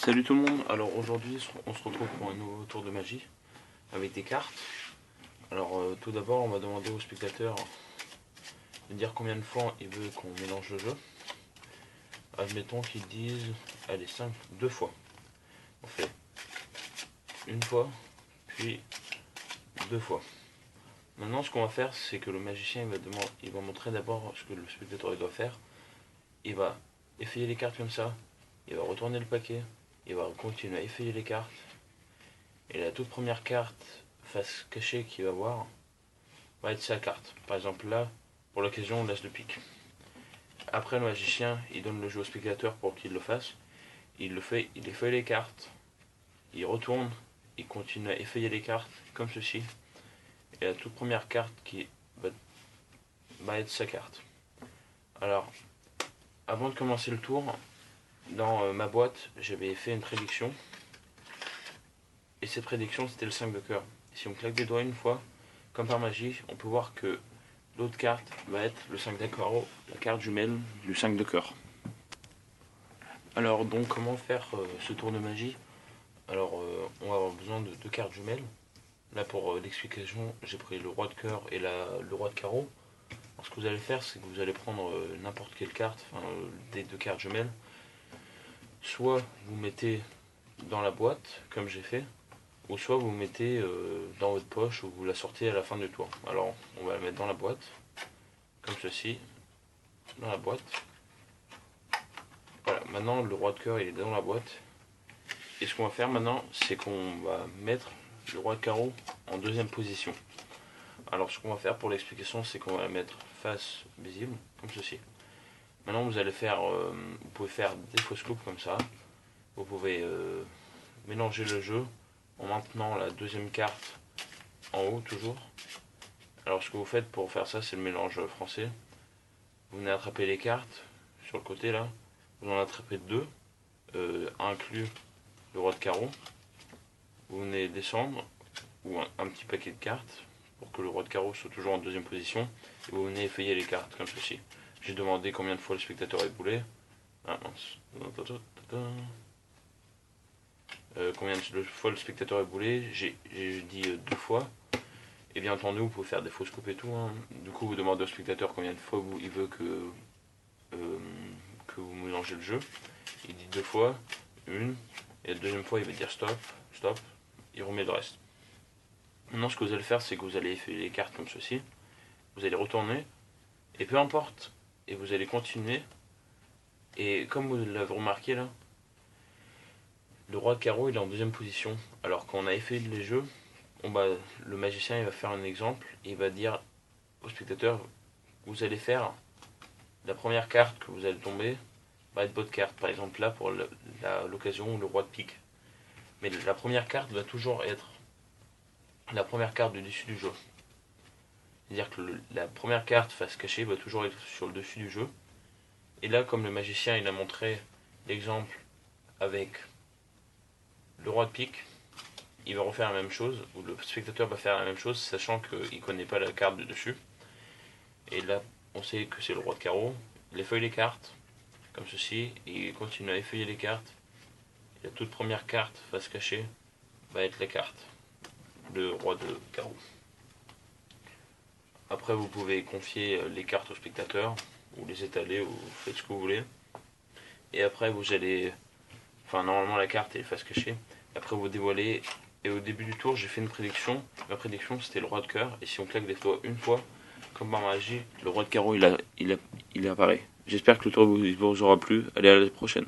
Salut tout le monde, alors aujourd'hui on se retrouve pour un nouveau tour de magie avec des cartes. Alors tout d'abord on va demander au spectateur de dire combien de fois il veut qu'on mélange le jeu. Admettons qu'ils disent, allez 5, 2 fois. On fait une fois, puis 2 fois. Maintenant ce qu'on va faire c'est que le magicien il va montrer d'abord ce que le spectateur doit faire. Il va effeuiller les cartes comme ça, il va retourner le paquet, il va continuer à effeuiller les cartes. Et la toute première carte face cachée qu'il va voir va être sa carte. Par exemple là, pour l'occasion, l'as de pique. Après le magicien, il donne le jeu au spectateur pour qu'il le fasse. Il le fait, il effeuille les cartes, il retourne, il continue à effeuiller les cartes comme ceci. Et la toute première carte qui va être sa carte. Alors, avant de commencer le tour, dans ma boîte, j'avais fait une prédiction. Et cette prédiction, c'était le 5 de cœur. Si on claque des doigts une fois, comme par magie, on peut voir que l'autre carte va être le 5 de carreau, la carte jumelle du 5 de cœur. Alors donc comment faire ce tour de magie? Alors on va avoir besoin de deux cartes jumelles. Là pour l'explication, j'ai pris le roi de cœur et le roi de carreau. Alors, ce que vous allez faire, c'est que vous allez prendre n'importe quelle carte, des deux cartes jumelles. Soit vous mettez dans la boîte, comme j'ai fait, ou soit vous mettez dans votre poche ou vous la sortez à la fin du tour. Alors on va la mettre dans la boîte, comme ceci, dans la boîte. Voilà, maintenant le roi de cœur il est dans la boîte. Et ce qu'on va faire maintenant, c'est qu'on va mettre le roi de carreau en deuxième position. Alors ce qu'on va faire pour l'explication, c'est qu'on va la mettre face visible, comme ceci. Maintenant vous allez faire, vous pouvez faire des fausses coupes comme ça. Vous pouvez mélanger le jeu en maintenant la deuxième carte en haut toujours. Alors ce que vous faites pour faire ça, c'est le mélange français. Vous venez attraper les cartes sur le côté là. Vous en attrapez deux, inclus le roi de carreau. Vous venez descendre, ou un petit paquet de cartes, pour que le roi de carreau soit toujours en deuxième position. Et vous venez effeuiller les cartes comme ceci. J'ai demandé combien de fois le spectateur est boulé. Ah mince. Combien de fois le spectateur est boulé? J'ai dit 2 fois. Et bien entendu, vous pouvez faire des fausses coupes et tout. Hein. Du coup, vous demandez au spectateur combien de fois il veut que vous mélangez le jeu. Il dit 2 fois, une, et la deuxième fois, il va dire stop, stop, il remet le reste. Maintenant, ce que vous allez faire, c'est que vous allez effeuiller les cartes comme ceci. Vous allez retourner, et peu importe, et vous allez continuer. Et comme vous l'avez remarqué là, le roi de carreau il est en deuxième position. Alors quand on a effeuillé les jeux, le magicien il va faire un exemple. Il va dire au spectateur, vous allez faire la première carte que vous allez tomber va être votre carte. Par exemple là pour l'occasion le roi de pique. Mais la première carte va toujours être la première carte du dessus du jeu. C'est-à-dire que la première carte face cachée va toujours être sur le dessus du jeu. Et là comme le magicien il a montré l'exemple avec le roi de pique, il va refaire la même chose, ou le spectateur va faire la même chose, sachant qu'il ne connaît pas la carte du dessus. Et là, on sait que c'est le roi de carreau. Il effeuille les cartes, comme ceci, et il continue à effeuiller les cartes. Et la toute première carte, face cachée, va être la carte, le roi de carreau. Après, vous pouvez confier les cartes au spectateur, ou les étaler, ou faites ce que vous voulez. Et après, vous allez... Enfin, normalement, la carte est face cachée. Après, vous dévoilez. Et au début du tour, j'ai fait une prédiction. Ma prédiction, c'était le roi de cœur. Et si on claque des doigts une fois, comme par magie, le roi de carreau, il apparaît. J'espère que le tour vous aura plu. Allez, à la prochaine.